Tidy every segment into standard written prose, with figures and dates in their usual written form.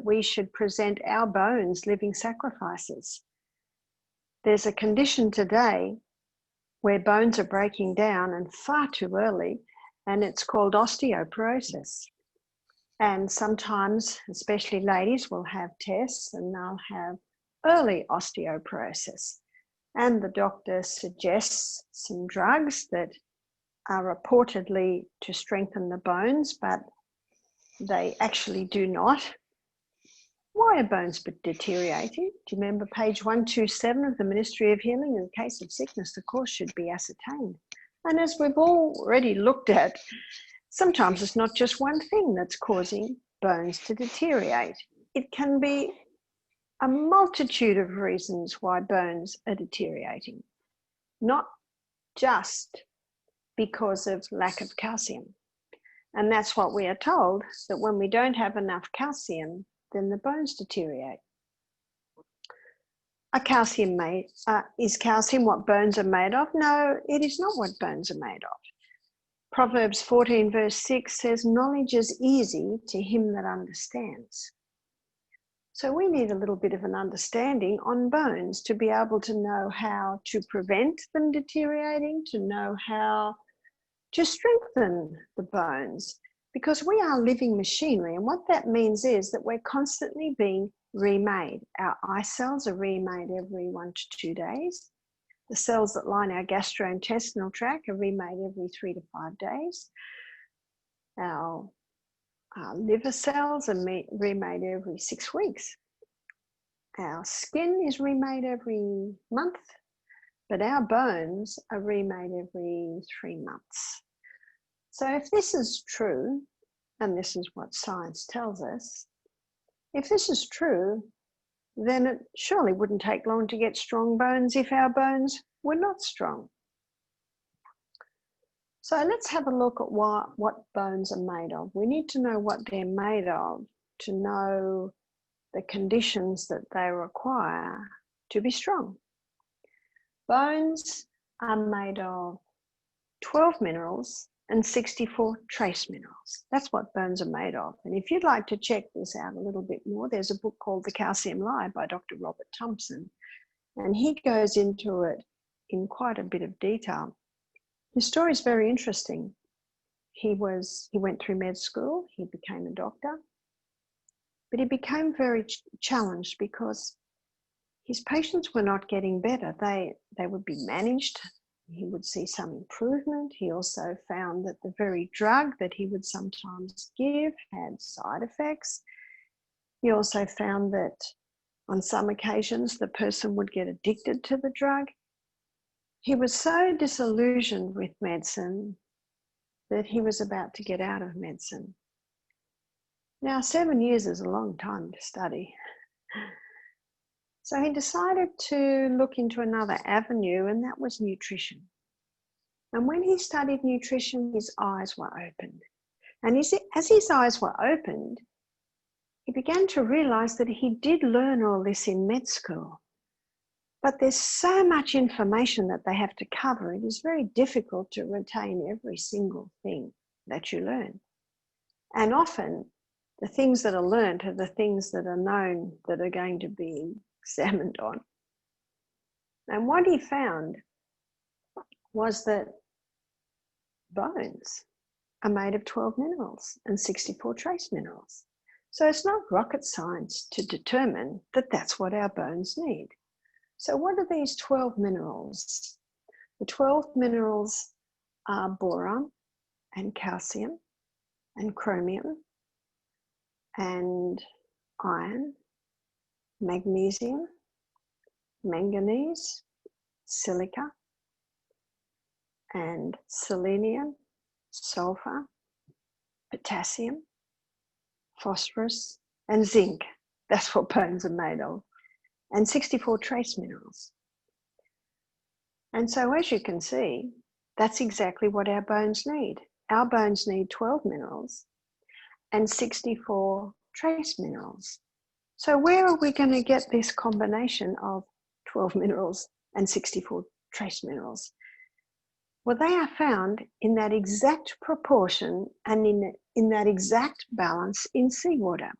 we should present our bones living sacrifices. There's a condition today where bones are breaking down and far too early, and it's called osteoporosis. And sometimes, especially ladies, will have tests and they'll have early osteoporosis. And the doctor suggests some drugs that are reportedly to strengthen the bones, but they actually do not. Why are bones deteriorating? Do you remember page 127 of the Ministry of Healing? In case of sickness, the cause should be ascertained. And as we've already looked at, sometimes it's not just one thing that's causing bones to deteriorate. It can be a multitude of reasons why bones are deteriorating, not just because of lack of calcium. And that's what we are told, that when we don't have enough calcium, then the bones deteriorate. Is calcium what bones are made of? No, it is not what bones are made of. Proverbs 14 verse 6 says, knowledge is easy to him that understands. So we need a little bit of an understanding on bones to be able to know how to prevent them deteriorating, to know how to strengthen the bones, because we are living machinery. And what that means is that we're constantly being remade. Our eye cells are remade every 1 to 2 days. The cells that line our gastrointestinal tract are remade every 3 to 5 days. Our liver cells are remade every 6 weeks. Our skin is remade every month, but our bones are remade every 3 months. So if this is true, and this is what science tells us, if this is true, then it surely wouldn't take long to get strong bones if our bones were not strong. So let's have a look at what bones are made of. We need to know what they're made of to know the conditions that they require to be strong. Bones are made of 12 minerals and 64 trace minerals. That's what bones are made of. And if you'd like to check this out a little bit more, there's a book called The Calcium Lie by Dr. Robert Thompson, and he goes into it in quite a bit of detail. His story is very interesting. He went through med school, he became a doctor, but he became very challenged because his patients were not getting better. They would be managed. He would see some improvement. He also found that the very drug that he would sometimes give had side effects. He also found that on some occasions the person would get addicted to the drug. He was so disillusioned with medicine that he was about to get out of medicine. Now, 7 years is a long time to study. So he decided to look into another avenue, and that was nutrition. And when he studied nutrition, his eyes were opened. And as his eyes were opened, he began to realize that he did learn all this in med school. But there's so much information that they have to cover. It is very difficult to retain every single thing that you learn. And often the things that are learned are the things that are known that are going to be examined on. And what he found was that bones are made of 12 minerals and 64 trace minerals. So it's not rocket science to determine that that's what our bones need. So what are these 12 minerals? The 12 minerals are boron and calcium and chromium and iron, magnesium, manganese, silica, and selenium, sulfur, potassium, phosphorus, and zinc. That's what bones are made of. And 64 trace minerals. And so as you can see, that's exactly what our bones need. Our bones need 12 minerals and 64 trace minerals. So where are we going to get this combination of 12 minerals and 64 trace minerals? Well, they are found in that exact proportion and in that exact balance in seawater.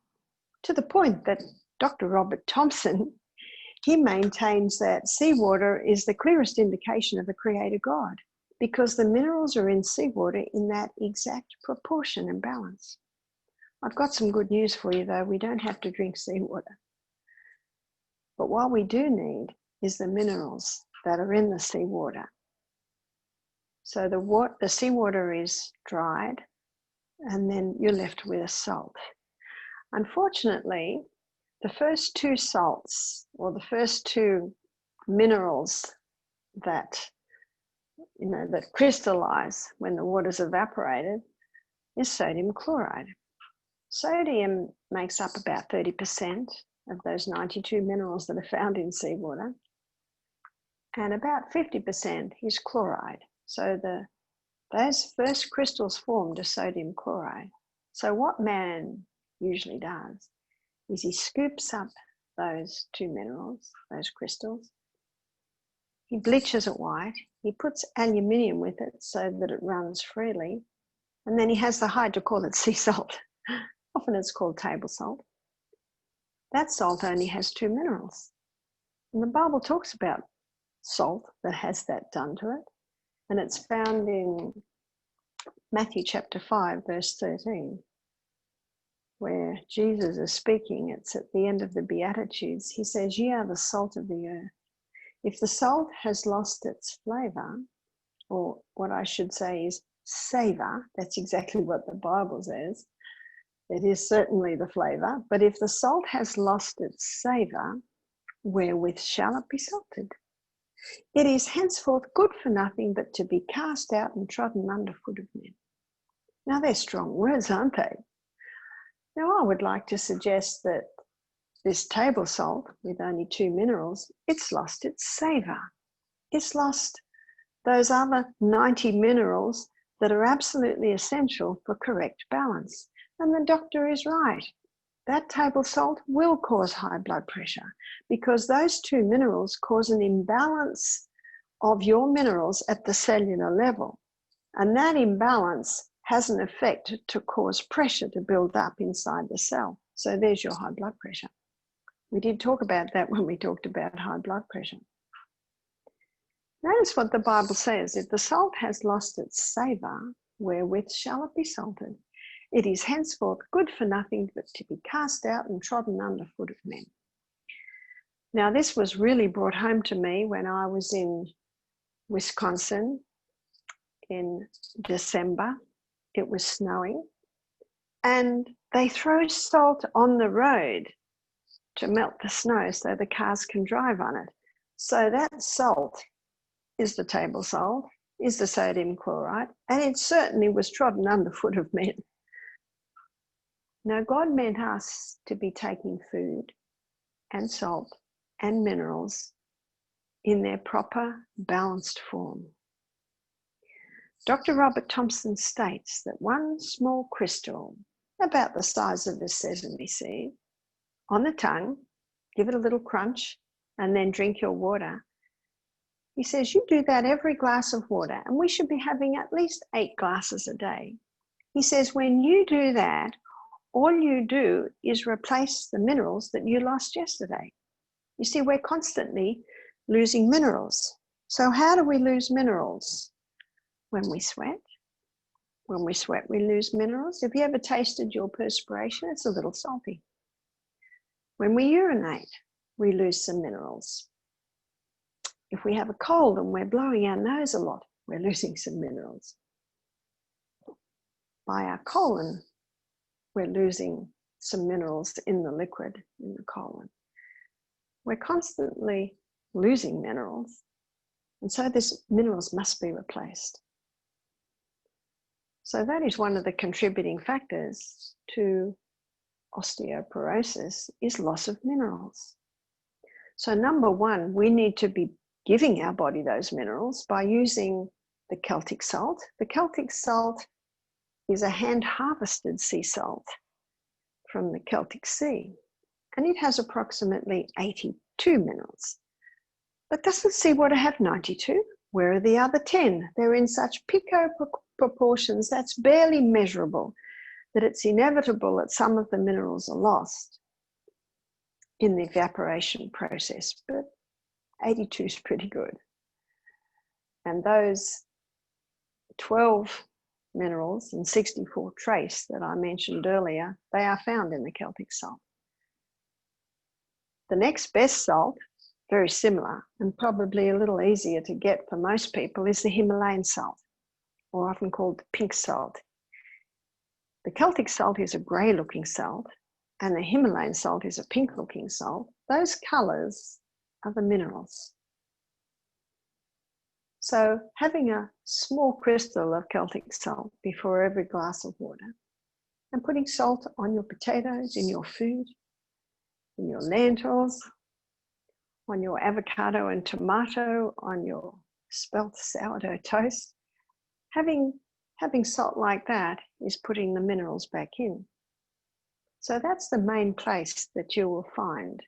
to the point that Dr. Robert Thompson, he maintains that seawater is the clearest indication of a creator God, because the minerals are in seawater in that exact proportion and balance. I've got some good news for you though. We don't have to drink seawater. But what we do need is the minerals that are in the seawater. So the seawater is dried, and then you're left with a salt. Unfortunately, the first two salts, or the first two minerals that crystallize when the water's evaporated, is sodium chloride. Sodium makes up about 30% of those 92 minerals that are found in seawater, and about 50% is chloride. So those first crystals formed are sodium chloride. So what man usually does is he scoops up those two minerals, those crystals, he bleaches it white, he puts aluminium with it so that it runs freely, and then he has the hide to call it sea salt. Often it's called table salt. That salt only has two minerals. And the Bible talks about salt that has that done to it. And it's found in Matthew chapter 5, verse 13, where Jesus is speaking. It's at the end of the Beatitudes. He says, "Ye are the salt of the earth. If the salt has lost its flavour," or what I should say is savour, that's exactly what the Bible says. It is certainly the flavour. But if the salt has lost its savour, wherewith shall it be salted? It is henceforth good for nothing but to be cast out and trodden under foot of men. Now, they're strong words, aren't they? Now, I would like to suggest that this table salt, with only two minerals, it's lost its savour. It's lost those other 90 minerals that are absolutely essential for correct balance. And the doctor is right. That table salt will cause high blood pressure, because those two minerals cause an imbalance of your minerals at the cellular level. And that imbalance has an effect to cause pressure to build up inside the cell. So there's your high blood pressure. We did talk about that when we talked about high blood pressure. Notice what the Bible says. If the salt has lost its savour, wherewith shall it be salted? It is henceforth good for nothing but to be cast out and trodden under foot of men. Now, this was really brought home to me when I was in Wisconsin in December. It was snowing, and they throw salt on the road to melt the snow so the cars can drive on it. So that salt is the table salt, is the sodium chloride, and it certainly was trodden underfoot of men. Now, God meant us to be taking food and salt and minerals in their proper, balanced form. Dr. Robert Thompson states that one small crystal, about the size of a sesame seed, on the tongue, give it a little crunch, and then drink your water. He says you do that every glass of water, and we should be having at least 8 glasses a day. He says when you do that, all you do is replace the minerals that you lost yesterday. You see, we're constantly losing minerals. So how do we lose minerals? When we sweat. When we sweat, we lose minerals. Have you ever tasted your perspiration? It's a little salty. When we urinate, we lose some minerals. If we have a cold and we're blowing our nose a lot, we're losing some minerals. By our colon, we're losing some minerals in the liquid in the colon. We're constantly losing minerals, and so these minerals must be replaced. So that is one of the contributing factors to osteoporosis, is loss of minerals. So number one, we need to be giving our body those minerals by using the Celtic salt. The Celtic salt is a hand-harvested sea salt from the Celtic Sea, and it has approximately 82 minerals. But doesn't seawater have 92? Where are the other 10? They're in such pico proportions that's barely measurable, that it's inevitable that some of the minerals are lost. in the evaporation process, but 82 is pretty good. And those 12 minerals and 64 trace that I mentioned earlier, they are found in the Celtic salt. The next best salt, very similar and probably a little easier to get for most people, is the Himalayan salt, or often called the pink salt. The Celtic salt is a grey looking salt and the Himalayan salt is a pink looking salt. Those colours are the minerals. So having a small crystal of Celtic salt before every glass of water, and putting salt on your potatoes, in your food, in your lentils, on your avocado and tomato, on your spelt sourdough toast. Having salt like that is putting the minerals back in. So that's the main place that you will find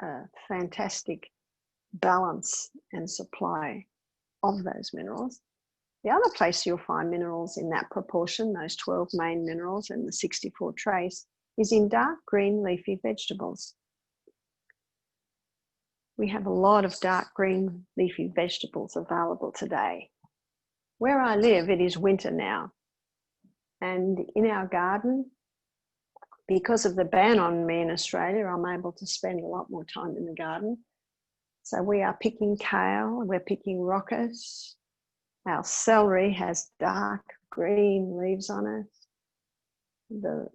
a fantastic balance and supply of those minerals. The other place you'll find minerals in that proportion, those 12 main minerals and the 64 trace, is in dark green leafy vegetables. We have a lot of dark green leafy vegetables available today. Where I live, it is winter now. And in our garden, because of the ban on me in Australia, I'm able to spend a lot more time in the garden. So we are picking kale, we're picking rocket. Our celery has dark green leaves on it. The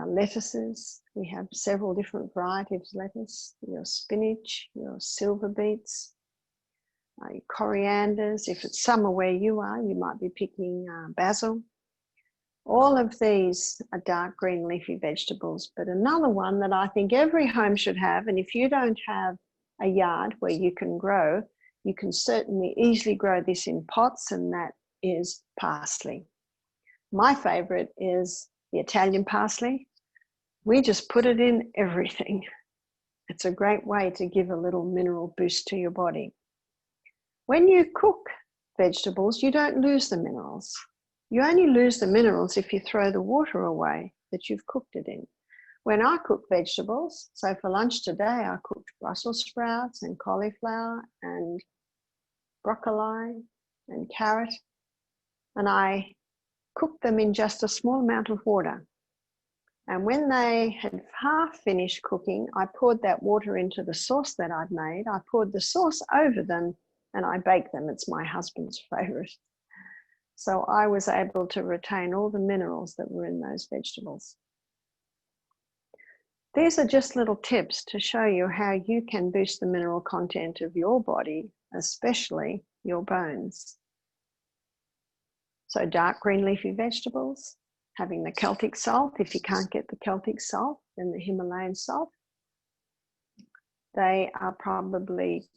lettuces, we have several different varieties of lettuce, your spinach, your silver beets, your corianders. If it's summer where you are, you might be picking basil. All of these are dark green leafy vegetables, but another one that I think every home should have, and if you don't have a yard where you can grow, you can certainly easily grow this in pots, and that is parsley. My favourite is the Italian parsley. We just put it in everything. It's a great way to give a little mineral boost to your body. When you cook vegetables, you don't lose the minerals. You only lose the minerals if you throw the water away that you've cooked it in. When I cook vegetables, so for lunch today, I cooked Brussels sprouts and cauliflower and broccoli and carrot, and I cooked them in just a small amount of water. And when they had half finished cooking, I poured that water into the sauce that I'd made. I poured the sauce over them and I baked them. It's my husband's favourite. So I was able to retain all the minerals that were in those vegetables. These are just little tips to show you how you can boost the mineral content of your body, especially your bones. So dark green leafy vegetables, having the Celtic salt. If you can't get the Celtic salt, then the Himalayan salt. They are probably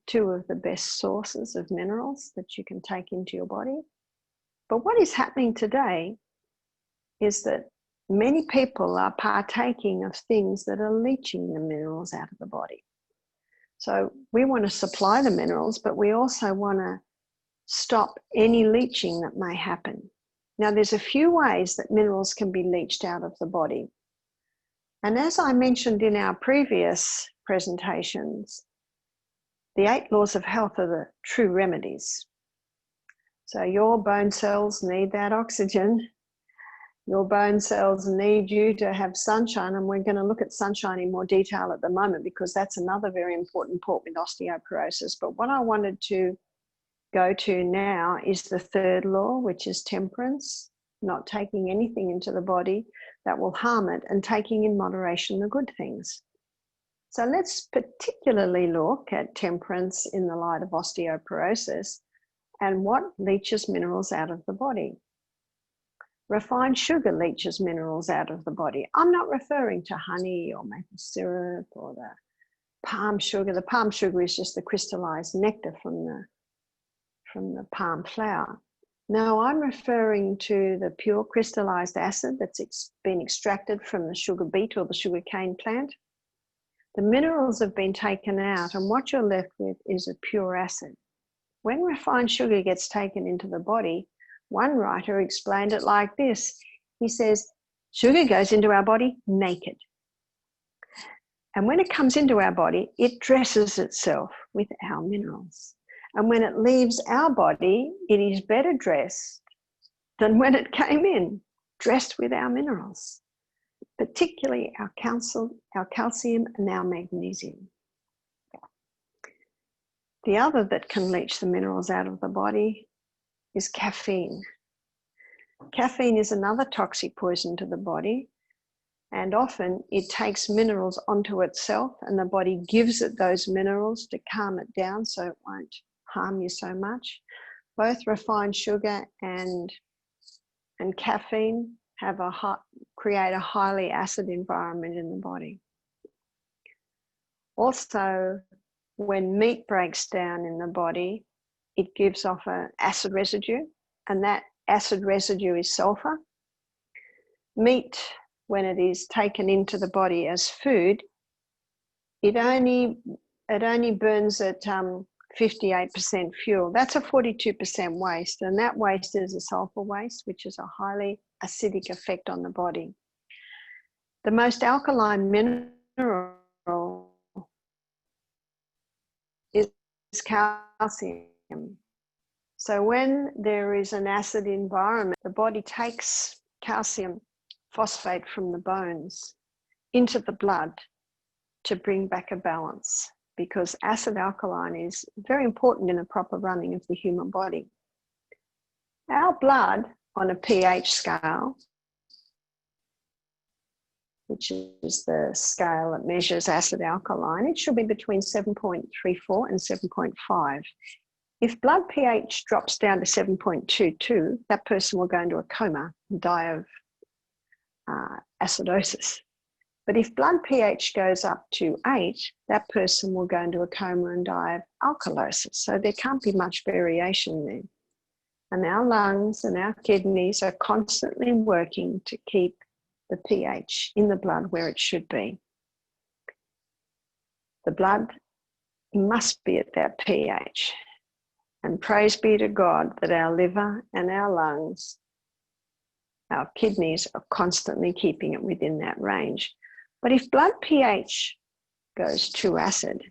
two of the best sources of minerals that you can take into your body. But what is happening today is that many people are partaking of things that are leaching the minerals out of the body. So we want to supply the minerals, but we also want to stop any leaching that may happen. Now, there's a few ways that minerals can be leached out of the body. And as I mentioned in our previous presentations, the 8 laws of health are the true remedies. So your bone cells need that oxygen. Your bone cells need you to have sunshine, and we're going to look at sunshine in more detail at the moment because that's another very important point with osteoporosis. But what I wanted to go to now is the 3rd law, which is temperance, not taking anything into the body that will harm it and taking in moderation the good things. So let's particularly look at temperance in the light of osteoporosis and what leaches minerals out of the body. Refined sugar leaches minerals out of the body. I'm not referring to honey or maple syrup or the palm sugar. The palm sugar is just the crystallized nectar from the palm flower. No, I'm referring to the pure crystallized acid that's been extracted from the sugar beet or the sugar cane plant. The minerals have been taken out, and what you're left with is a pure acid. When refined sugar gets taken into the body, one writer explained it like this. He says, sugar goes into our body naked. And when it comes into our body, it dresses itself with our minerals. And when it leaves our body, it is better dressed than when it came in, dressed with our minerals, particularly our calcium and our magnesium. The other that can leach the minerals out of the body is caffeine. Caffeine is another toxic poison to the body, and often it takes minerals onto itself, and the body gives it those minerals to calm it down so it won't harm you so much. Both refined sugar and caffeine create a highly acid environment in the body. Also, when meat breaks down in the body, it gives off an acid residue, and that acid residue is sulfur. Meat, when it is taken into the body as food, it only burns at 58% fuel. That's a 42% waste, and that waste is a sulfur waste, which is a highly acidic effect on the body. The most alkaline mineral is calcium. So when there is an acid environment, the body takes calcium phosphate from the bones into the blood to bring back a balance, because acid alkaline is very important in the proper running of the human body. Our blood on a pH scale, which is the scale that measures acid alkaline, it should be between 7.34 and 7.5. If blood pH drops down to 7.22, that person will go into a coma and die of acidosis. But if blood pH goes up to 8, that person will go into a coma and die of alkalosis. So there can't be much variation there. And our lungs and our kidneys are constantly working to keep the pH in the blood where it should be. The blood must be at that pH. And praise be to God that our liver and our lungs, our kidneys are constantly keeping it within that range. But if blood pH goes too acid,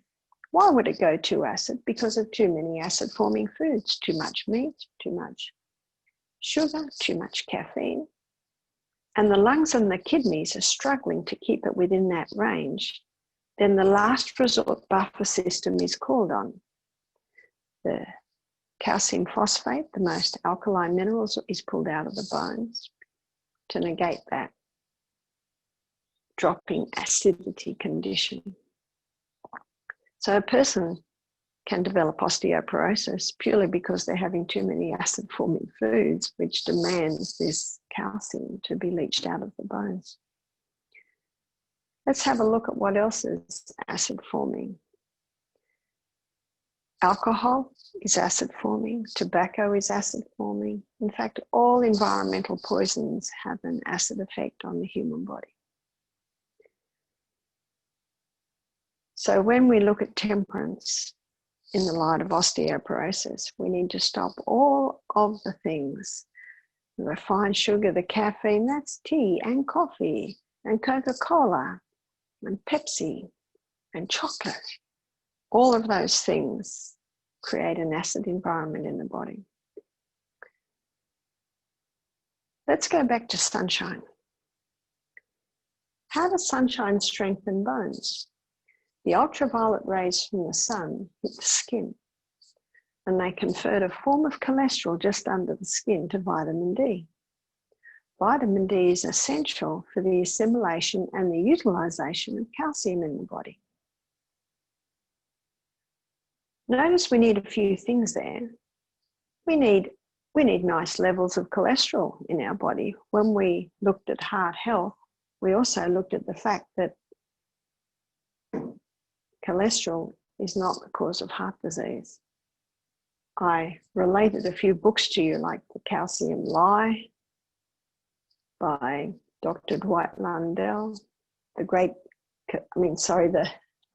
why would it go too acid? Because of too many acid-forming foods, too much meat, too much sugar, too much caffeine. And the lungs and the kidneys are struggling to keep it within that range. Then the last resort buffer system is called on. The calcium phosphate, the most alkaline minerals, is pulled out of the bones to negate that dropping acidity condition. So a person can develop osteoporosis purely because they're having too many acid-forming foods, which demands this calcium to be leached out of the bones. Let's have a look at what else is acid-forming. Alcohol is acid-forming, tobacco is acid-forming. In fact, all environmental poisons have an acid effect on the human body. So when we look at temperance in the light of osteoporosis, we need to stop all of the things. The refined sugar, the caffeine, that's tea and coffee and Coca-Cola and Pepsi and chocolate. All of those things create an acid environment in the body. Let's go back to sunshine. How does sunshine strengthen bones? The ultraviolet rays from the sun hit the skin, and they convert a form of cholesterol just under the skin to vitamin D. Vitamin D is essential for the assimilation and the utilization of calcium in the body. Notice we need a few things there. We need nice levels of cholesterol in our body. When we looked at heart health, we also looked at the fact that cholesterol is not the cause of heart disease. I related a few books to you, like The Calcium Lie by Dr. Dwight Lundell, the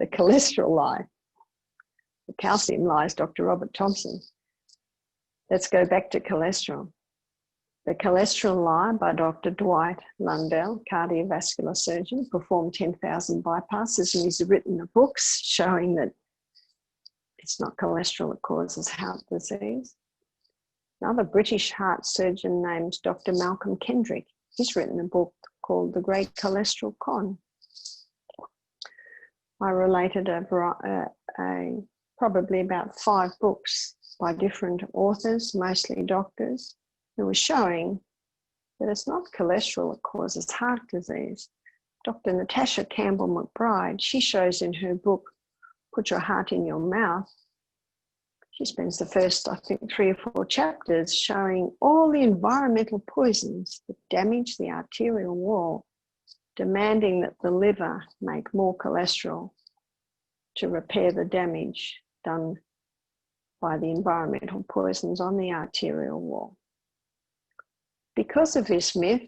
Cholesterol Lie. The Calcium Lie is Dr. Robert Thompson. Let's go back to cholesterol. The Cholesterol Lie by Dr. Dwight Lundell, cardiovascular surgeon, performed 10,000 bypasses, and he's written the books showing that it's not cholesterol that causes heart disease. Another British heart surgeon named Dr. Malcolm Kendrick, he's written a book called The Great Cholesterol Con. I related probably about 5 books by different authors, mostly doctors, who were showing that it's not cholesterol that causes heart disease. Dr. Natasha Campbell McBride, she shows in her book, Put Your Heart in Your Mouth, she spends the first, I think, 3 or 4 chapters showing all the environmental poisons that damage the arterial wall, demanding that the liver make more cholesterol to repair the damage done by the environmental poisons on the arterial wall. Because of this myth,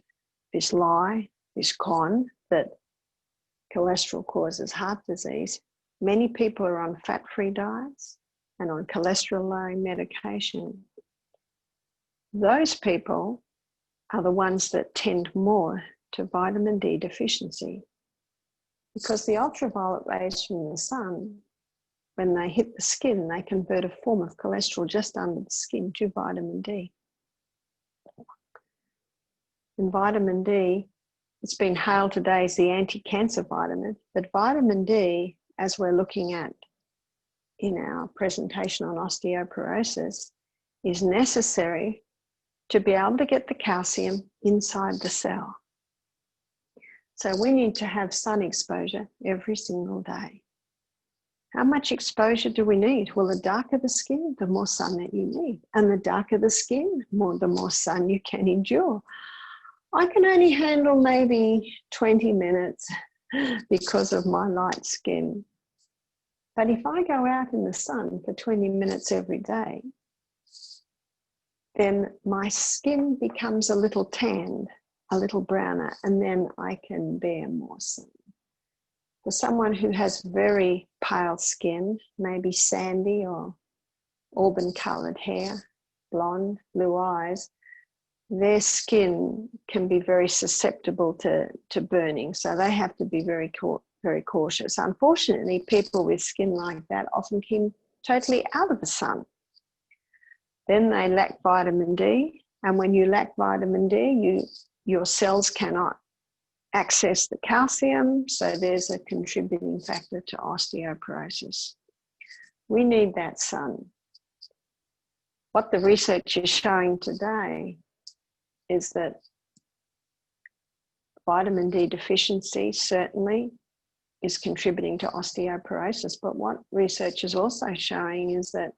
this lie, this con that cholesterol causes heart disease, many people are on fat-free diets and on cholesterol-lowering medication. Those people are the ones that tend more to vitamin D deficiency, because the ultraviolet rays from the sun, when they hit the skin, they convert a form of cholesterol just under the skin to vitamin D. And vitamin D, it's been hailed today as the anti-cancer vitamin, but vitamin D, as we're looking at in our presentation on osteoporosis, is necessary to be able to get the calcium inside the cell. So we need to have sun exposure every single day. How much exposure do we need? Well, the darker the skin, the more sun that you need. And the darker the skin, the more sun you can endure. I can only handle maybe 20 minutes because of my light skin. But if I go out in the sun for 20 minutes every day, then my skin becomes a little tanned, a little browner, and then I can bear more sun. For someone who has very pale skin, maybe sandy or auburn-coloured hair, blonde, blue eyes, their skin can be very susceptible to burning, so they have to be very cautious. Unfortunately, people with skin like that often come totally out of the sun. Then they lack vitamin D, and when you lack vitamin D, your cells cannot access the calcium, so there's a contributing factor to osteoporosis. We need that sun. What the research is showing today is that vitamin D deficiency certainly is contributing to osteoporosis, but what research is also showing is that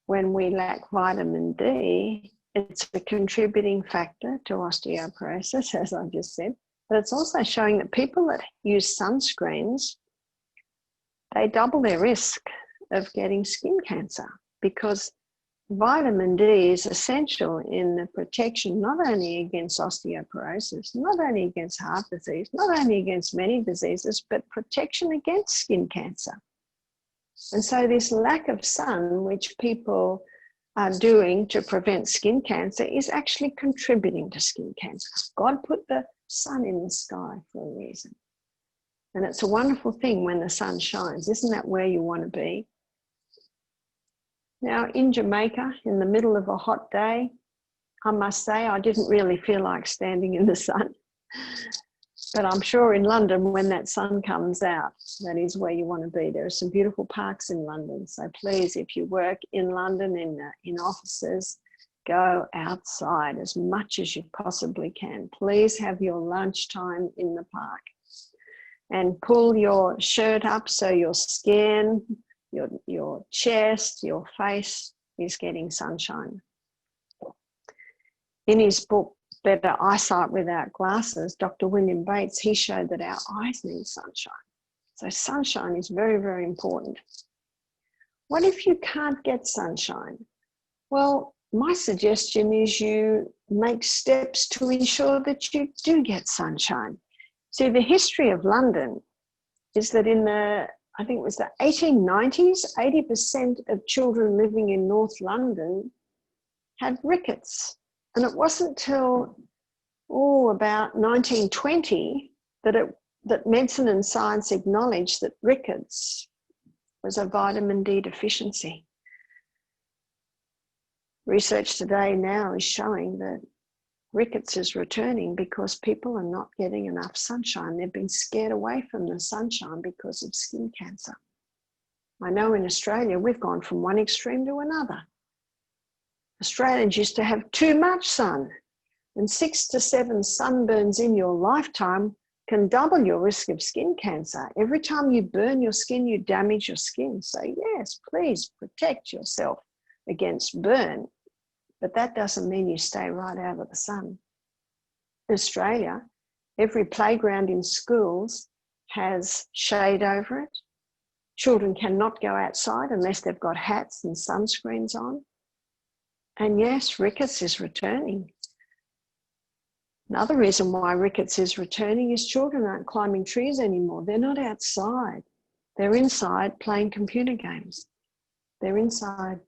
when we lack vitamin D, it's a contributing factor to osteoporosis, as I just said, but it's also showing that people that use sunscreens, they double their risk of getting skin cancer, because vitamin D is essential in the protection not only against osteoporosis, not only against heart disease, not only against many diseases, but protection against skin cancer. And so this lack of sun, which people are doing to prevent skin cancer, is actually contributing to skin cancer. God put the sun in the sky for a reason. And it's a wonderful thing when the sun shines. Isn't that where you want to be? Now, in Jamaica, in the middle of a hot day, I must say I didn't really feel like standing in the sun. But I'm sure in London, when that sun comes out, that is where you want to be. There are some beautiful parks in London. So please, if you work in London in offices, go outside as much as you possibly can. Please have your lunchtime in the park and pull your shirt up so your skin, your chest, your face is getting sunshine. In his book, Better Eyesight Without Glasses, Dr. William Bates, he showed that our eyes need sunshine. So sunshine is very, very important. What if you can't get sunshine? Well, my suggestion is you make steps to ensure that you do get sunshine. See, the history of London is that in I think it was the 1890s, 80% of children living in North London had rickets. And it wasn't till about 1920 that medicine and science acknowledged that rickets was a vitamin D deficiency. Research today now is showing that rickets is returning because people are not getting enough sunshine. They've been scared away from the sunshine because of skin cancer. I know in Australia, we've gone from one extreme to another. Australians used to have too much sun, and 6 to 7 sunburns in your lifetime can double your risk of skin cancer. Every time you burn your skin, you damage your skin. So yes, please protect yourself against burn, but that doesn't mean you stay right out of the sun. In Australia, every playground in schools has shade over it. Children cannot go outside unless they've got hats and sunscreens on. And yes, rickets is returning. Another reason why rickets is returning is children aren't climbing trees anymore. They're not outside. They're inside playing computer games. They're inside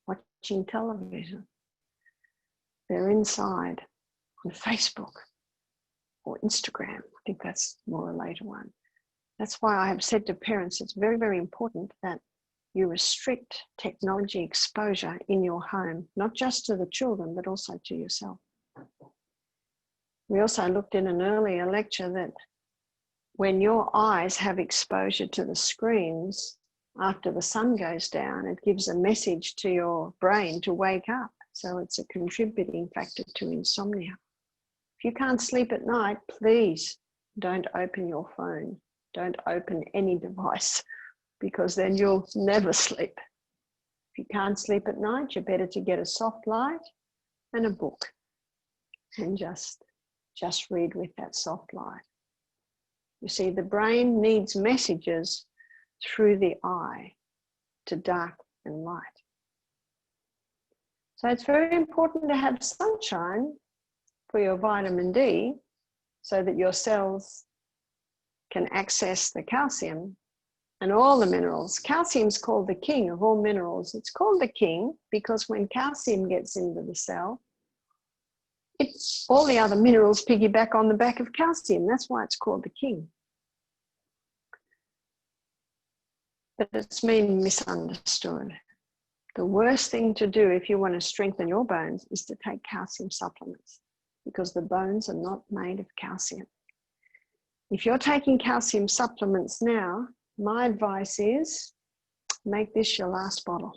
watching television. They're inside on Facebook or Instagram. I think that's more a later one. That's why I have said to parents, it's very, very important that you restrict technology exposure in your home, not just to the children, but also to yourself. We also looked in an earlier lecture that when your eyes have exposure to the screens after the sun goes down, it gives a message to your brain to wake up. So it's a contributing factor to insomnia. If you can't sleep at night, please don't open your phone. Don't open any device, because then you'll never sleep. If you can't sleep at night, you're better to get a soft light and a book and just read with that soft light. You see, the brain needs messages through the eye to dark and light. So it's very important to have sunshine for your vitamin D so that your cells can access the calcium and all the minerals. Calcium's called the king of all minerals. It's called the king because when calcium gets into the cell, all the other minerals piggyback on the back of calcium. That's why it's called the king. But it's been misunderstood. The worst thing to do if you want to strengthen your bones is to take calcium supplements, because the bones are not made of calcium. If you're taking calcium supplements now, my advice is make this your last bottle.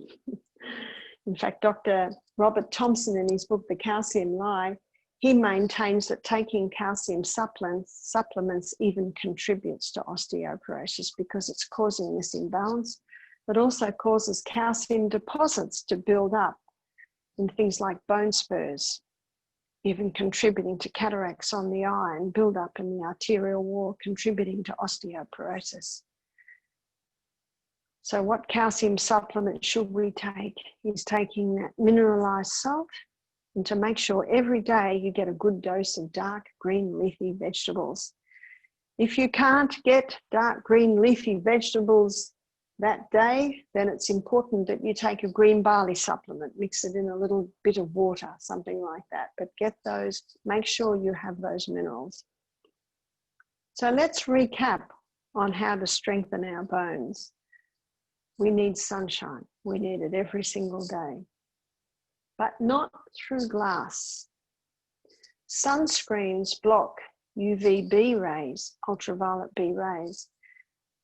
In fact, Dr. Robert Thompson, in his book, The Calcium Lie, he maintains that taking calcium supplements even contributes to osteoporosis because it's causing this imbalance, but also causes calcium deposits to build up in things like bone spurs, even contributing to cataracts on the eye and build up in the arterial wall, contributing to osteoporosis. So what calcium supplement should we take? Is taking that mineralized salt, and to make sure every day you get a good dose of dark green leafy vegetables. If you can't get dark green leafy vegetables that day, then it's important that you take a green barley supplement, mix it in a little bit of water, something like that. But get those, make sure you have those minerals. So let's recap on how to strengthen our bones. We need sunshine. We need it every single day, but not through glass. Sunscreens block UVB rays, ultraviolet B rays,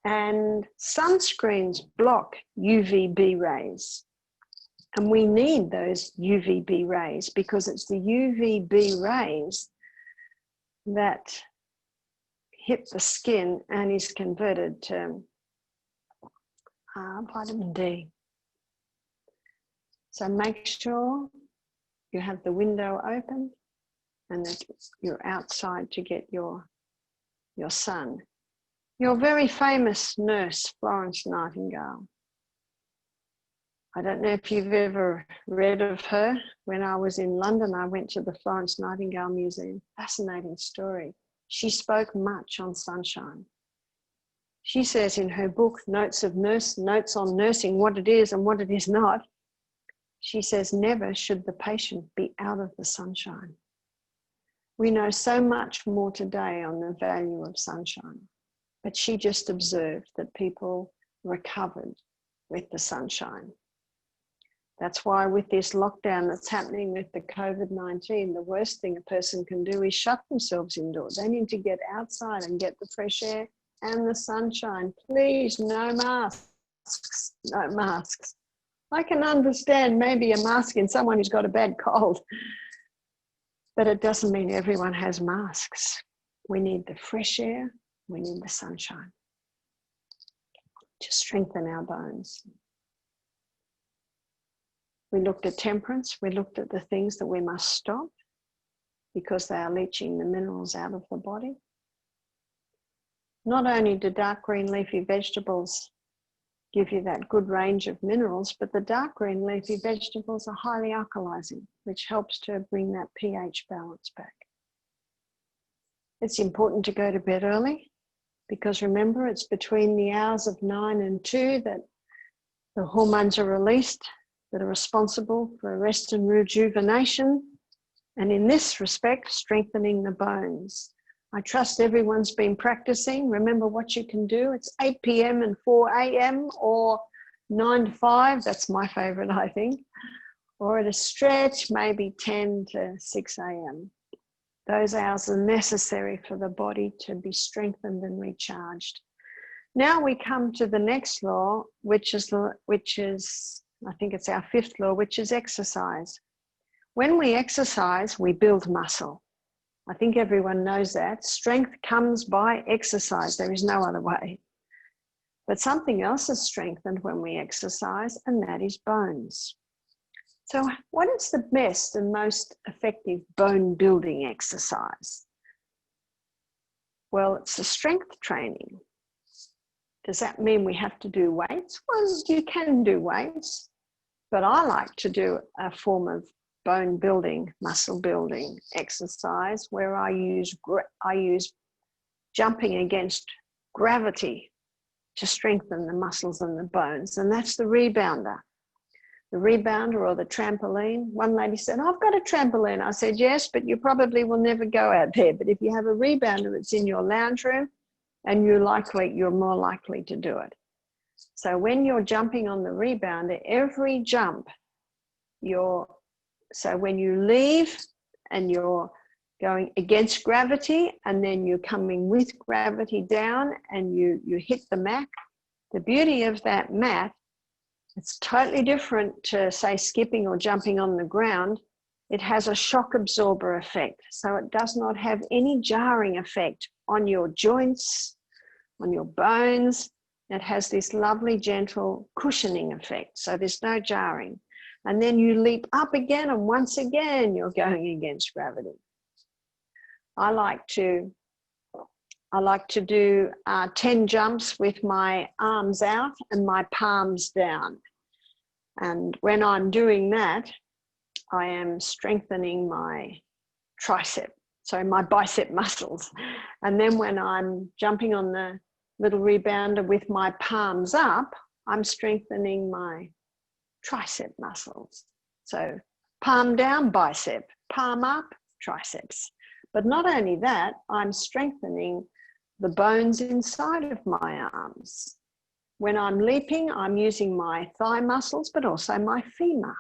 and sunscreens block UVB rays. And we need those UVB rays because it's the UVB rays that hit the skin and is converted to vitamin D. So make sure you have the window open and that you're outside to get your sun. Your very famous nurse, Florence Nightingale. I don't know if you've ever read of her. When I was in London, I went to the Florence Nightingale Museum. Fascinating story. She spoke much on sunshine. She says in her book, Notes on Nursing, what it is and what it is not, She says, never should the patient be out of the sunshine. We know so much more today on the value of sunshine, but she just observed that people recovered with the sunshine. That's why with this lockdown that's happening with the COVID-19, the worst thing a person can do is shut themselves indoors. They need to get outside and get the fresh air and the sunshine. Please, no masks, no masks. I can understand maybe a mask in someone who's got a bad cold, but it doesn't mean everyone has masks. We need the fresh air, we need the sunshine to strengthen our bones. We looked at temperance, we looked at the things that we must stop because they are leaching the minerals out of the body. Not only do dark green leafy vegetables give you that good range of minerals, but the dark green leafy vegetables are highly alkalizing, which helps to bring that pH balance back. It's important to go to bed early because remember, it's between the hours of 9 and 2 that the hormones are released that are responsible for rest and rejuvenation, and in this respect, strengthening the bones. I trust everyone's been practicing. Remember what you can do. It's 8 p.m. and 4 a.m. or 9 to 5. That's my favorite, I think. Or at a stretch, maybe 10 to 6 a.m. Those hours are necessary for the body to be strengthened and recharged. Now we come to the next law, which is I think it's our 5th law, which is exercise. When we exercise, we build muscle. I think everyone knows that. Strength comes by exercise. There is no other way. But something else is strengthened when we exercise, and that is bones. So what is the best and most effective bone building exercise? Well, it's the strength training. Does that mean we have to do weights? Well, you can do weights, but I like to do a form of bone building, muscle building exercise where I use jumping against gravity to strengthen the muscles and the bones, and that's the rebounder. The rebounder or the trampoline. One lady said, I've got a trampoline. I said, yes, but you probably will never go out there. But if you have a rebounder, it's in your lounge room, and you're more likely to do it. So when you're jumping on the rebounder, every jump, so when you leave and you're going against gravity and then you're coming with gravity down and you hit the mat, the beauty of that mat, it's totally different to say skipping or jumping on the ground. It has a shock absorber effect. So it does not have any jarring effect on your joints, on your bones. It has this lovely gentle cushioning effect. So there's no jarring. And then you leap up again, and once again, you're going against gravity. I like to do 10 jumps with my arms out and my palms down. And when I'm doing that, I am strengthening my tricep, so my bicep muscles. And then when I'm jumping on the little rebounder with my palms up, I'm strengthening my tricep muscles. So palm down, bicep, palm up, triceps. But not only that, I'm strengthening the bones inside of my arms. When I'm leaping, I'm using my thigh muscles, but also my femur.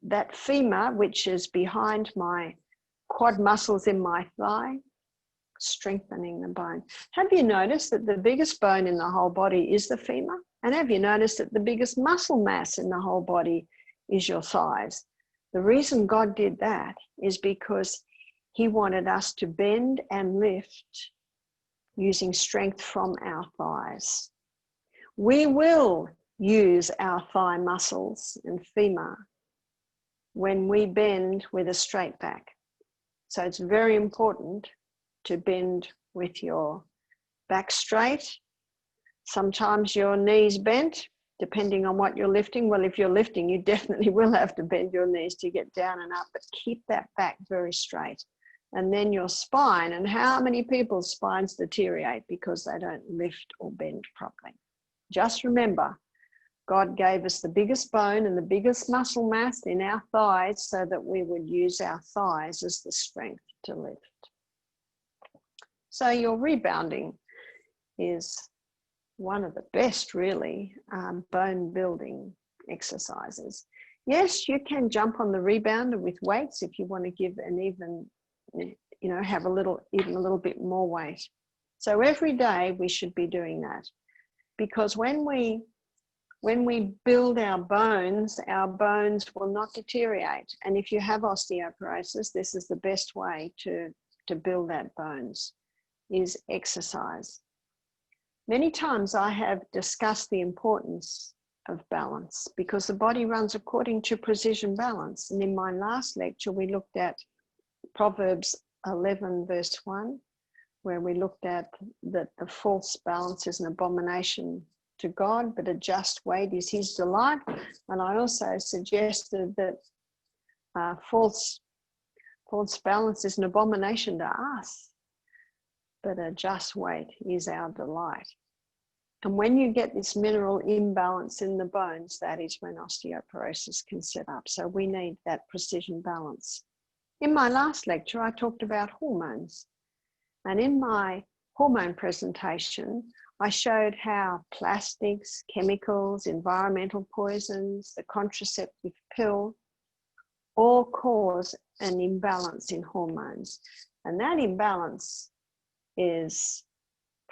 That femur, which is behind my quad muscles in my thigh, strengthening the bone. Have you noticed that the biggest bone in the whole body is the femur? And have you noticed that the biggest muscle mass in the whole body is your thighs? The reason God did that is because He wanted us to bend and lift using strength from our thighs. We will use our thigh muscles and femur when we bend with a straight back. So it's very important to bend with your back straight. Sometimes your knees bent, depending on what you're lifting. Well, if you're lifting, you definitely will have to bend your knees to get down and up, but keep that back very straight. And then your spine, and how many people's spines deteriorate because they don't lift or bend properly. Just remember, God gave us the biggest bone and the biggest muscle mass in our thighs so that we would use our thighs as the strength to lift. So your rebounding is one of the best, really, bone building exercises. Yes, you can jump on the rebounder with weights if you want to give an even, have even a little bit more weight. So every day we should be doing that, because when we build our bones will not deteriorate. And if you have osteoporosis, this is the best way to build that bones, is exercise. Many times I have discussed the importance of balance, because the body runs according to precision balance. And in my last lecture, we looked at Proverbs 11 verse 1, where we looked at that the false balance is an abomination to God, but a just weight is his delight. And I also suggested that false balance is an abomination to us, but a just weight is our delight. And when you get this mineral imbalance in the bones, that is when osteoporosis can set up. So we need that precision balance. In my last lecture, I talked about hormones. And in my hormone presentation, I showed how plastics, chemicals, environmental poisons, the contraceptive pill, all cause an imbalance in hormones. And that imbalance is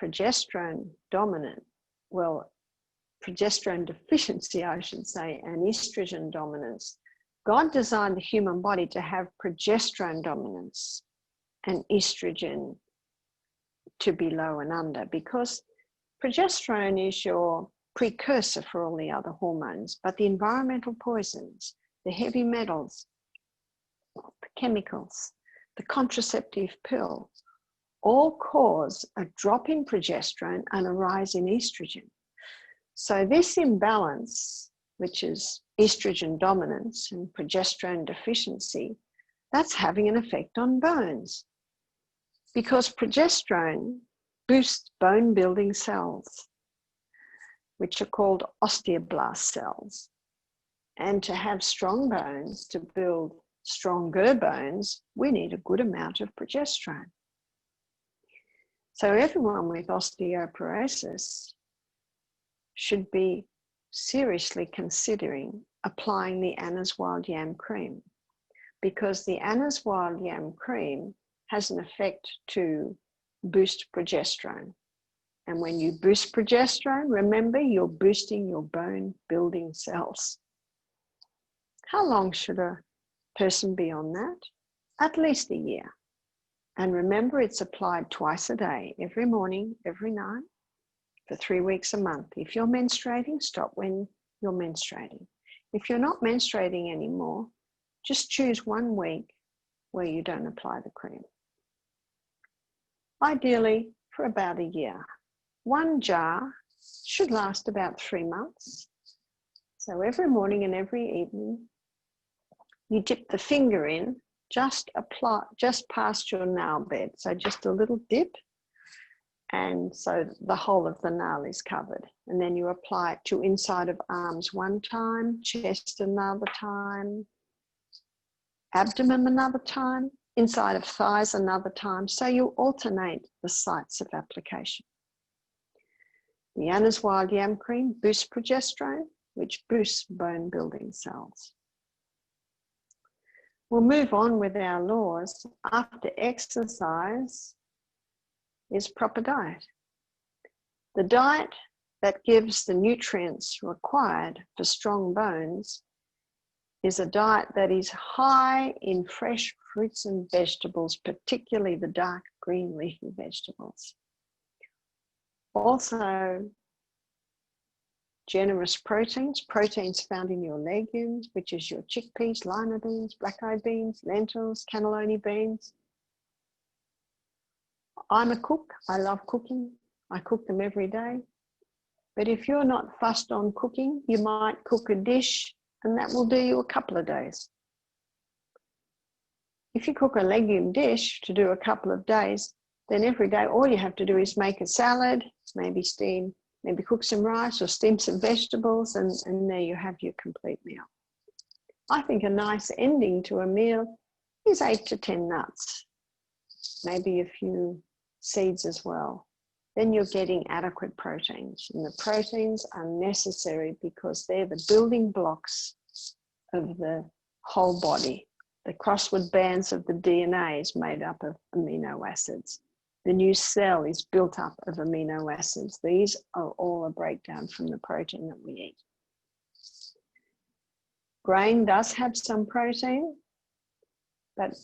progesterone dominant. Well, progesterone deficiency, I should say, and estrogen dominance. God designed the human body to have progesterone dominance and estrogen to be low and under, because progesterone is your precursor for all the other hormones. But the environmental poisons, the heavy metals, the chemicals, the contraceptive pill, all cause a drop in progesterone and a rise in estrogen. So this imbalance, which is estrogen dominance and progesterone deficiency, that's having an effect on bones, because progesterone boosts bone building cells, which are called osteoblast cells. And to have strong bones, to build stronger bones, we need a good amount of progesterone. So everyone with osteoporosis should be seriously considering applying the Anna's Wild Yam cream, because the Anna's Wild Yam cream has an effect to boost progesterone. And when you boost progesterone, remember, you're boosting your bone building cells. How long should a person be on that? At least a year. And remember, it's applied twice a day, every morning, every night, for 3 weeks a month. If you're menstruating, stop when you're menstruating. If you're not menstruating anymore, just choose 1 week where you don't apply the cream. Ideally, for about a year. 1 jar should last about 3 months. So every morning and every evening, you dip the finger in, just past your nail bed. So just a little dip, and so the whole of the nail is covered. And then you apply it to inside of arms 1 time, chest another time, abdomen another time, inside of thighs another time. So you alternate the sites of application. The Anna's Wild Yam cream boosts progesterone, which boosts bone building cells. We'll move on with our laws. After exercise is proper diet. The diet that gives the nutrients required for strong bones is a diet that is high in fresh fruits and vegetables, particularly the dark green leafy vegetables. Also, generous proteins found in your legumes, which is your chickpeas, lima beans, black-eyed beans, lentils, cannellini beans. I'm a cook. I love cooking. I cook them every day. But if you're not fussed on cooking, you might cook a dish and that will do you a couple of days. If you cook a legume dish to do a couple of days, then every day all you have to do is make a salad, maybe steam maybe cook some rice or steam some vegetables, and there you have your complete meal. I think a nice ending to a meal is 8 to 10 nuts, maybe a few seeds as well. Then you're getting adequate proteins. And the proteins are necessary because they're the building blocks of the whole body. The crossword bands of the DNA is made up of amino acids. The new cell is built up of amino acids. These are all a breakdown from the protein that we eat. Grain does have some protein, but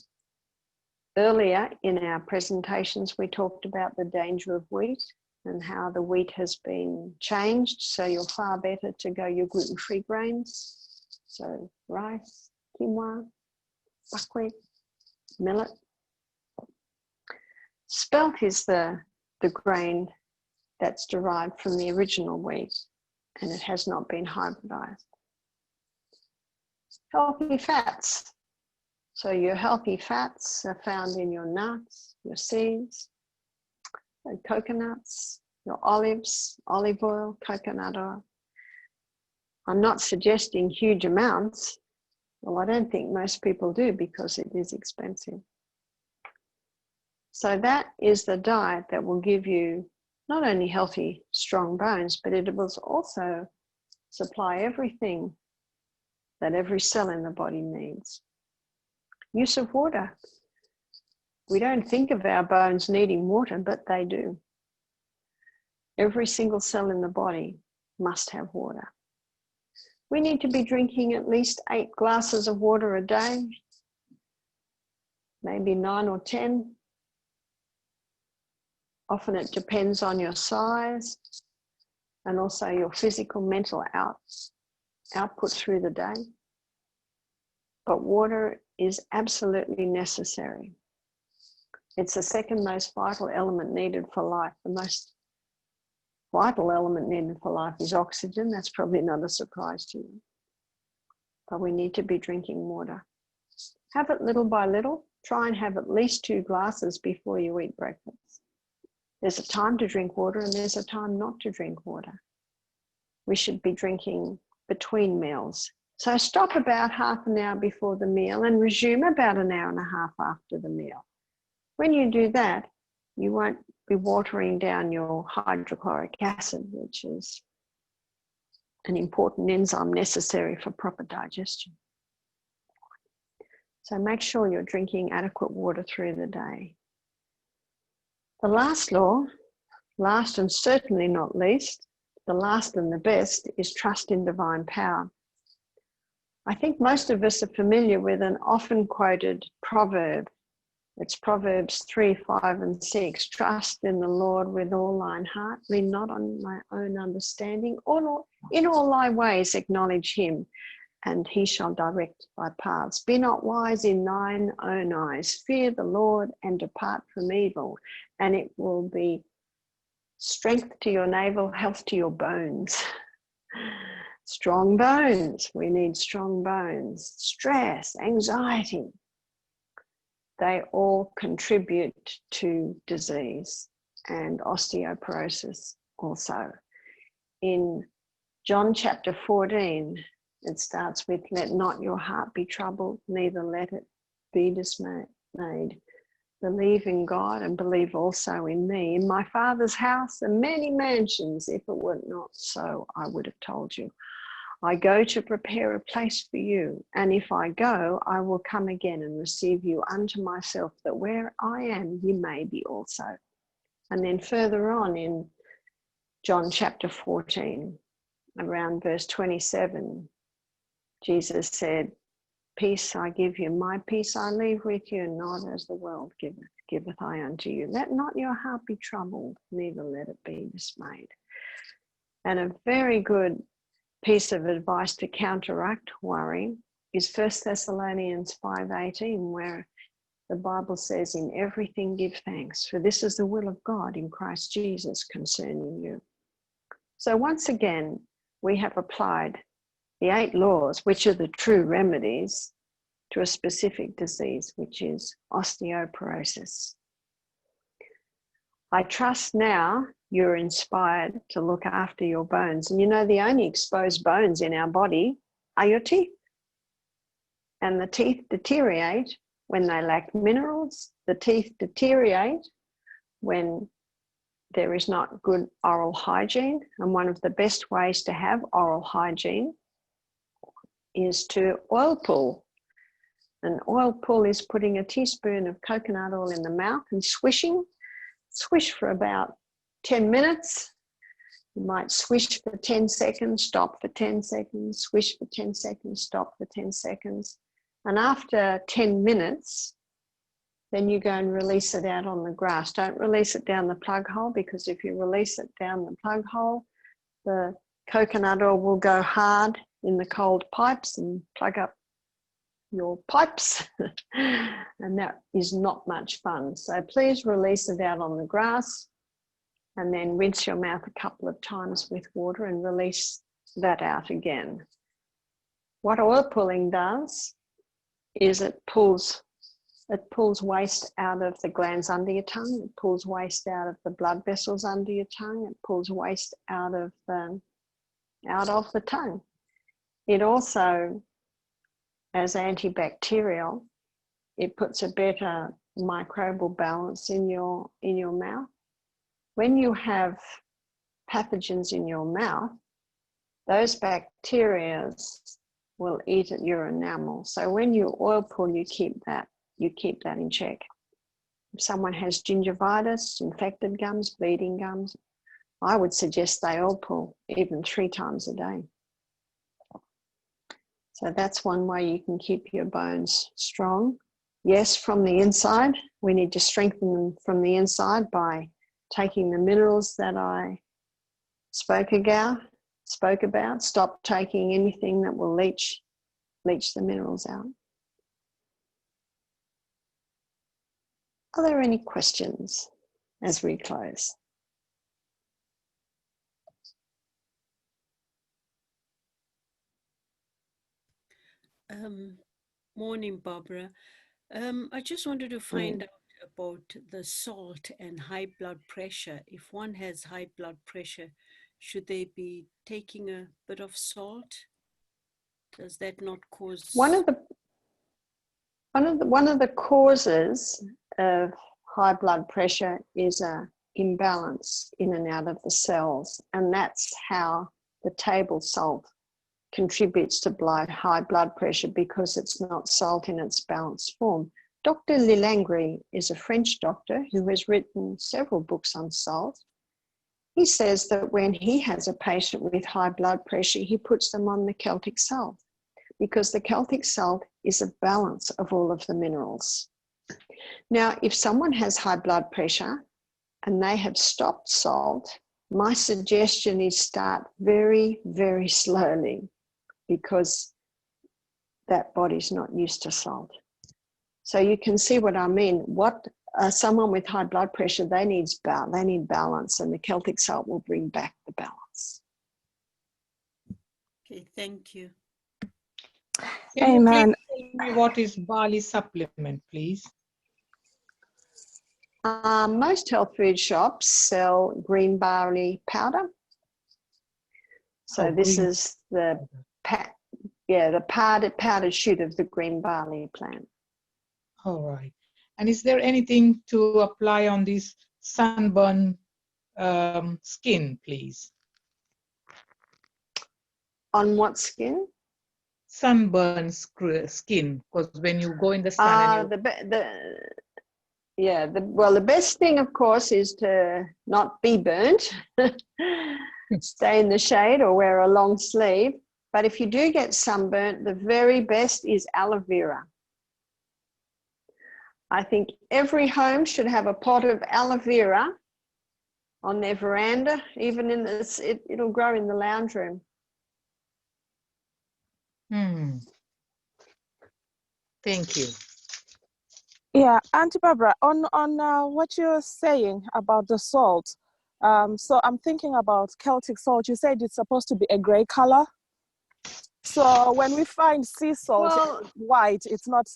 earlier in our presentations, we talked about the danger of wheat and how the wheat has been changed. So you're far better to go your gluten-free grains. So rice, quinoa, buckwheat, millet. Spelt is the grain that's derived from the original wheat, and it has not been hybridized. Healthy fats. So your healthy fats are found in your nuts, your seeds, coconuts, your olives, olive oil, coconut oil. I'm not suggesting huge amounts. Well, I don't think most people do because it is expensive. So that is the diet that will give you not only healthy, strong bones, but it will also supply everything that every cell in the body needs. Use of water. We don't think of our bones needing water, but they do. Every single cell in the body must have water. We need to be drinking at least 8 glasses of water a day, maybe 9 or 10. Often it depends on your size and also your physical, mental output through the day. But water is absolutely necessary. It's the second most vital element needed for life. The most vital element needed for life is oxygen. That's probably not a surprise to you. But we need to be drinking water. Have it little by little. Try and have at least 2 glasses before you eat breakfast. There's a time to drink water and there's a time not to drink water. We should be drinking between meals. So stop about half an hour before the meal and resume about an hour and a half after the meal. When you do that, you won't be watering down your hydrochloric acid, which is an important enzyme necessary for proper digestion. So make sure you're drinking adequate water through the day. The last law, last and certainly not least, the last and the best, is trust in divine power. I think most of us are familiar with an often quoted proverb. It's Proverbs 3, 5 and 6. Trust in the Lord with all thine heart, lean not on thy own understanding. In all thy ways acknowledge him, and he shall direct thy paths. Be not wise in thine own eyes. Fear the Lord and depart from evil, and it will be strength to your navel, health to your bones. Strong bones. We need strong bones. Stress, anxiety. They all contribute to disease and osteoporosis also. In John chapter 14, it starts with, let not your heart be troubled, neither let it be dismayed. Believe in God and believe also in me. In my Father's house are many mansions. If it were not so, I would have told you. I go to prepare a place for you, and if I go, I will come again and receive you unto myself, that where I am, you may be also. And then further on in John chapter 14, around verse 27, Jesus said, peace I give you, my peace I leave with you, and not as the world giveth I unto you. Let not your heart be troubled, neither let it be dismayed. And a very good piece of advice to counteract worry is 1 Thessalonians 5:18, where the Bible says, in everything give thanks, for this is the will of God in Christ Jesus concerning you. So once again, we have applied the 8 laws, which are the true remedies, to a specific disease, which is osteoporosis. I trust now you're inspired to look after your bones. And you know, the only exposed bones in our body are your teeth. And the teeth deteriorate when they lack minerals. The teeth deteriorate when there is not good oral hygiene. And one of the best ways to have oral hygiene is to oil pull. An oil pull is putting a teaspoon of coconut oil in the mouth and swishing. Swish for about 10 minutes. You might swish for 10 seconds, stop for 10 seconds, swish for 10 seconds, stop for 10 seconds. And after 10 minutes, then you go and release it out on the grass. Don't release it down the plug hole, because if you release it down the plug hole, the coconut oil will go hard in the cold pipes and plug up your pipes. And that is not much fun. So please release it out on the grass and then rinse your mouth a couple of times with water and release that out again. What oil pulling does is it pulls waste out of the glands under your tongue. It pulls waste out of the blood vessels under your tongue. It pulls waste out of the tongue. It also, as antibacterial, it puts a better microbial balance in your mouth. When you have pathogens in your mouth, those bacteria will eat at your enamel. So when you oil pull, you keep that in check. If someone has gingivitis, infected gums, bleeding gums, I would suggest they oil pull even 3 times a day. So that's one way you can keep your bones strong. Yes, from the inside, we need to strengthen them from the inside by taking the minerals that I spoke about. Stop taking anything that will leach the minerals out. Are there any questions as we close? Morning, Barbara. I just wanted to find out about the salt and high blood pressure. If one has high blood pressure, should they be taking a bit of salt? Does that not cause... One of the causes of high blood pressure is an imbalance in and out of the cells, and that's how the table salt contributes to high blood pressure, because it's not salt in its balanced form. Dr. Lilangri is a French doctor who has written several books on salt. He says that when he has a patient with high blood pressure, he puts them on the Celtic salt, because the Celtic salt is a balance of all of the minerals. Now, if someone has high blood pressure and they have stopped salt, my suggestion is start very, very slowly, because that body's not used to salt. So you can see what I mean. Someone with high blood pressure, they need balance, and the Celtic salt will bring back the balance. Okay, thank you. Can you please tell me what is barley supplement, please? Most health food shops sell green barley powder. So this is the powdered shoot of the green barley plant. All right. And is there anything to apply on this sunburn skin, please? On what skin? Sunburn skin, because when you go in the sun the best thing, of course, is to not be burnt. Stay in the shade or wear a long sleeve. But if you do get sunburnt, the very best is aloe vera. I think every home should have a pot of aloe vera on their veranda, even in this, it'll grow in the lounge room. Thank you. Yeah, Auntie Barbara, on what you're saying about the salt, so I'm thinking about Celtic salt. You said it's supposed to be a gray color. So when we find sea salt white, it's not.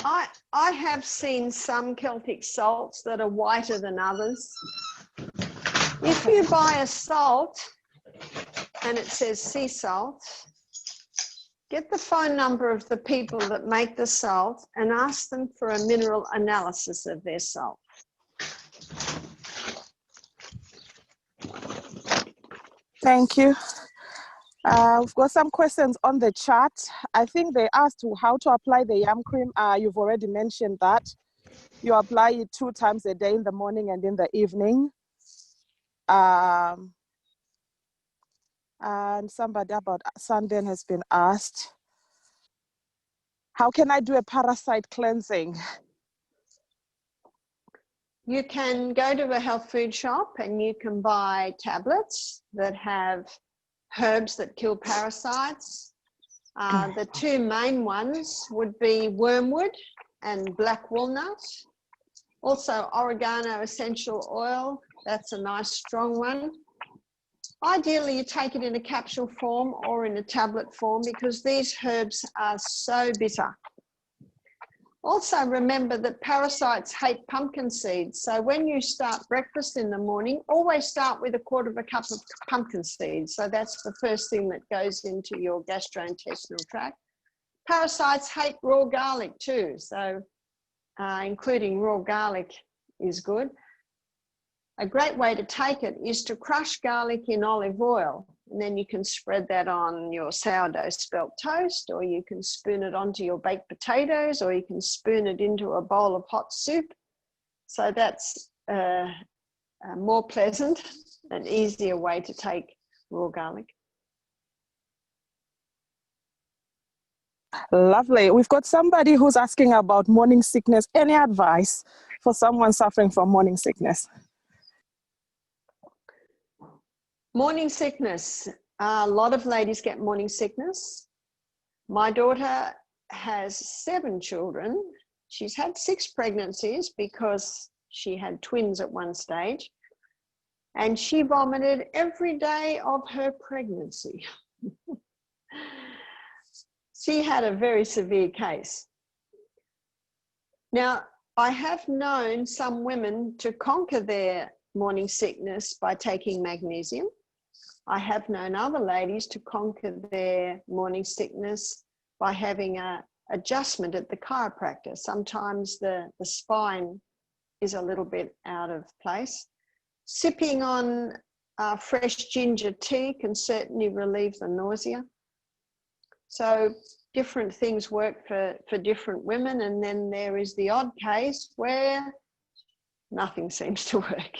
I have seen some Celtic salts that are whiter than others. If you buy a salt and it says sea salt, get the phone number of the people that make the salt and ask them for a mineral analysis of their salt. Thank you. We've got some questions on the chat. I think they asked how to apply the yam cream. You've already mentioned that. You apply it 2 times a day, in the morning and in the evening. And somebody about sunburn has been asked. How can I do a parasite cleansing? You can go to a health food shop and you can buy tablets that have herbs that kill parasites. The 2 main ones would be wormwood and black walnut. Also oregano essential oil, that's a nice strong one. Ideally, you take it in a capsule form or in a tablet form because these herbs are so bitter. Also remember that parasites hate pumpkin seeds. So when you start breakfast in the morning, always start with 1/4 cup of pumpkin seeds. So that's the first thing that goes into your gastrointestinal tract. Parasites hate raw garlic too. So including raw garlic is good. A great way to take it is to crush garlic in olive oil, and then you can spread that on your sourdough spelt toast, or you can spoon it onto your baked potatoes, or you can spoon it into a bowl of hot soup. So that's a more pleasant and easier way to take raw garlic. Lovely. We've got somebody who's asking about morning sickness. Any advice for someone suffering from morning sickness? Morning sickness. A lot of ladies get morning sickness. My daughter has 7 children. She's had 6 pregnancies because she had twins at one stage. And she vomited every day of her pregnancy. She had a very severe case. Now, I have known some women to conquer their morning sickness by taking magnesium. I have known other ladies to conquer their morning sickness by having an adjustment at the chiropractor. Sometimes the spine is a little bit out of place. Sipping on fresh ginger tea can certainly relieve the nausea. So different things work for different women, and then there is the odd case where nothing seems to work.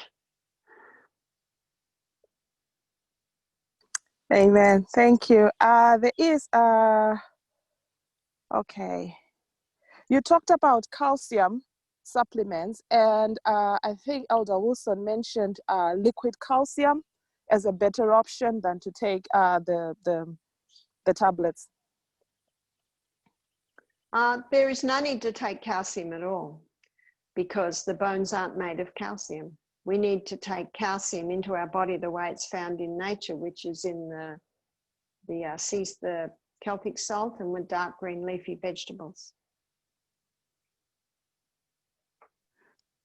Amen. Thank you. There is, okay. You talked about calcium supplements, and I think Elder Wilson mentioned liquid calcium as a better option than to take the tablets. There is no need to take calcium at all because the bones aren't made of calcium. We need to take calcium into our body the way it's found in nature, which is in the Celtic salt and with dark green leafy vegetables.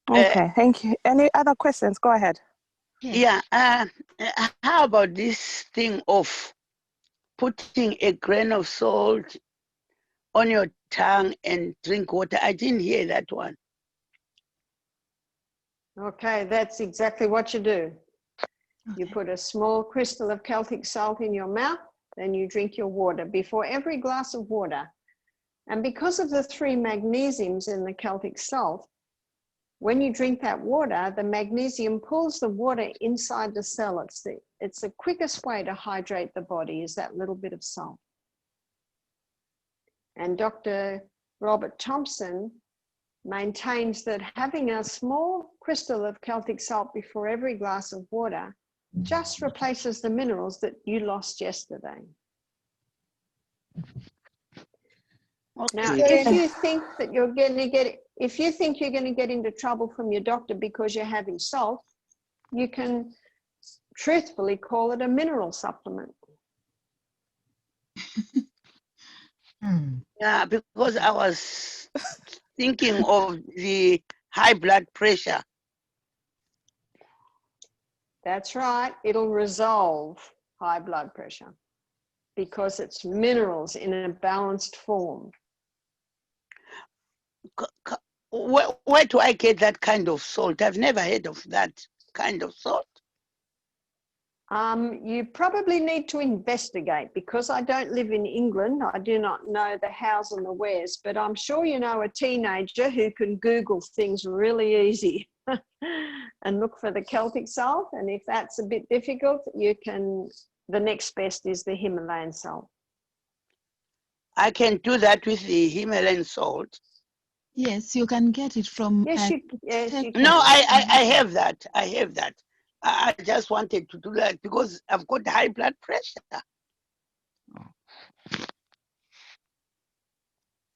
Okay, thank you. Any other questions? Go ahead. Yeah, how about this thing of putting a grain of salt on your tongue and drink water? I didn't hear that one. Okay, that's exactly what you do. You put a small crystal of Celtic salt in your mouth, then you drink your water before every glass of water. And because of the 3 magnesiums in the Celtic salt, when you drink that water, the magnesium pulls the water inside the cell. It's the quickest way to hydrate the body, is that little bit of salt. And Dr. Robert Thompson maintains that having a small crystal of Celtic salt before every glass of water just replaces the minerals that you lost yesterday. Okay. Now, if you think that you're going to get into trouble from your doctor because you're having salt, you can truthfully call it a mineral supplement. Yeah, because I was thinking of the high blood pressure. That's right. It'll resolve high blood pressure because it's minerals in a balanced form. Where do I get that kind of salt? I've never heard of that kind of salt. You probably need to investigate because I don't live in England. I do not know the hows and the wheres, but I'm sure you know a teenager who can Google things really easy and look for the Celtic salt. And if that's a bit difficult, the next best is the Himalayan salt. I can do that with the Himalayan salt. Yes, you can get it from. Yes, you can. No, I have that. I have that. I just wanted to do that because I've got high blood pressure.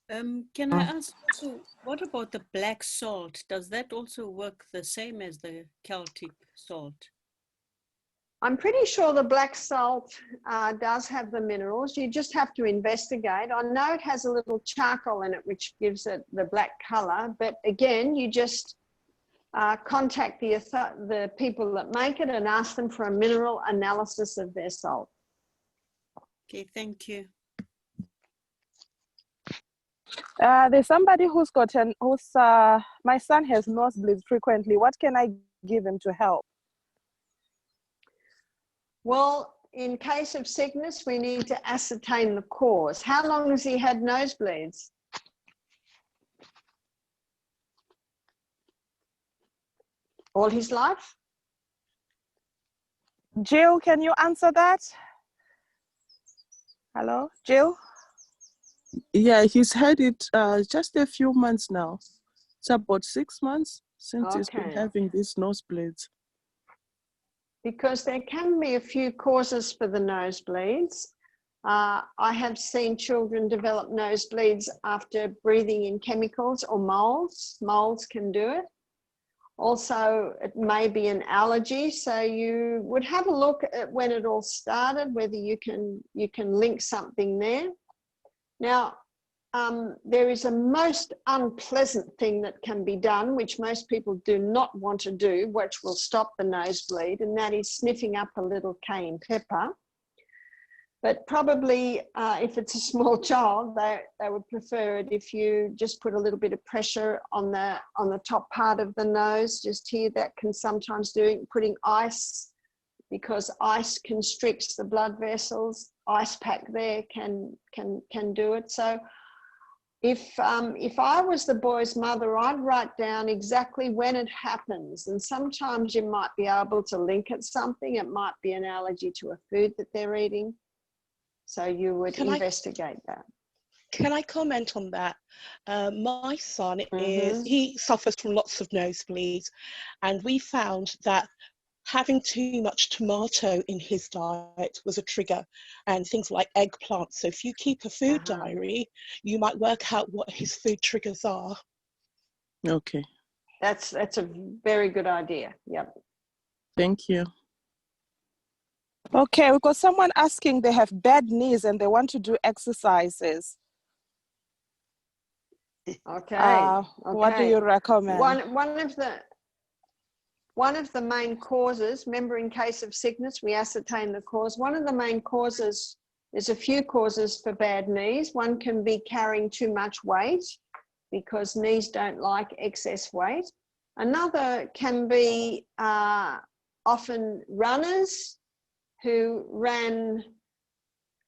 Can I ask also, what about the black salt? Does that also work the same as the Celtic salt? I'm pretty sure the black salt does have the minerals. You just have to investigate. I know it has a little charcoal in it, which gives it the black color. But again, you just contact the people that make it and ask them for a mineral analysis of their salt. Okay, thank you. There's somebody who's my son has nosebleeds frequently. What can I give him to help? Well, in case of sickness, we need to ascertain the cause. How long has he had nosebleeds? All his life? Jill, can you answer that? Hello, Jill? Yeah, he's had it just a few months now. It's about 6 months since he's been having these nosebleeds. Because there can be a few causes for the nosebleeds. I have seen children develop nosebleeds after breathing in chemicals or molds. Molds can do it. Also, it may be an allergy. So you would have a look at when it all started, whether you can link something there. Now, there is a most unpleasant thing that can be done, which most people do not want to do, which will stop the nosebleed, and that is sniffing up a little cayenne pepper. But probably if it's a small child, they would prefer it if you just put a little bit of pressure on the top part of the nose, just here. That can sometimes do it. Putting ice, because ice constricts the blood vessels. Ice pack there can do it. So if I was the boy's mother, I'd write down exactly when it happens. And sometimes you might be able to link it something. It might be an allergy to a food that they're eating. So you would investigate that. Can I comment on that? My son he suffers from lots of nosebleeds, and we found that having too much tomato in his diet was a trigger, and things like eggplants. So if you keep a food diary, you might work out what his food triggers are. Okay. That's a very good idea. Yep. Thank you. Okay, we've got someone asking, they have bad knees and they want to do exercises. Okay. What do you recommend? One of the main causes, remember in case of sickness, we ascertain the cause. One of the main causes, there's a few causes for bad knees. One can be carrying too much weight because knees don't like excess weight. Another can be often runners who ran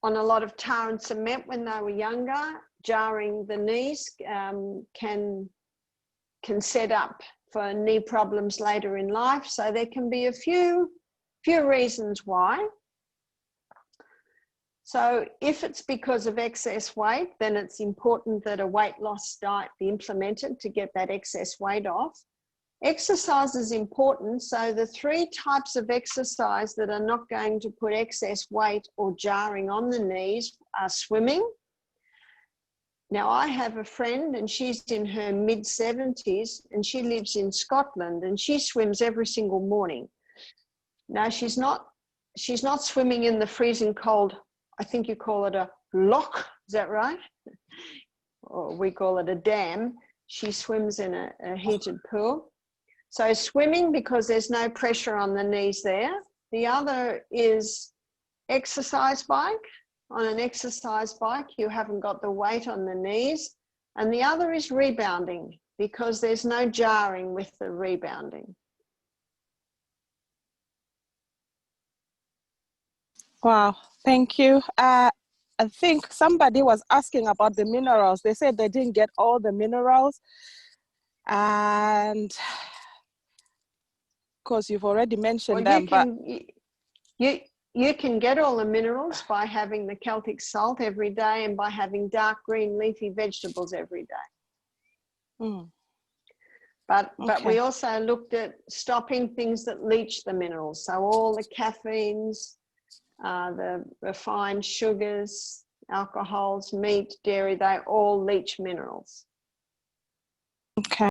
on a lot of tar and cement when they were younger. Jarring the knees can set up for knee problems later in life. So there can be a few reasons why. So if it's because of excess weight, then it's important that a weight loss diet be implemented to get that excess weight off. Exercise is important. So the 3 types of exercise that are not going to put excess weight or jarring on the knees are swimming. Now, I have a friend and she's in her mid-70s and she lives in Scotland and she swims every single morning. Now, she's not swimming in the freezing cold, I think you call it a loch, is that right? Or we call it a dam. she swims in a heated pool. So swimming, because there's no pressure on the knees there. The other is exercise bike. On an exercise bike, you haven't got the weight on the knees. And the other is rebounding, because there's no jarring with the rebounding. Wow, thank you. I think somebody was asking about the minerals. They said they didn't get all the minerals. And of course, you've already mentioned them, but you can get all the minerals by having the Celtic salt every day and by having dark green leafy vegetables every day. But we also looked at stopping things that leach the minerals. So all the caffeines, the refined sugars, alcohols, meat, dairy, they all leach minerals. Okay.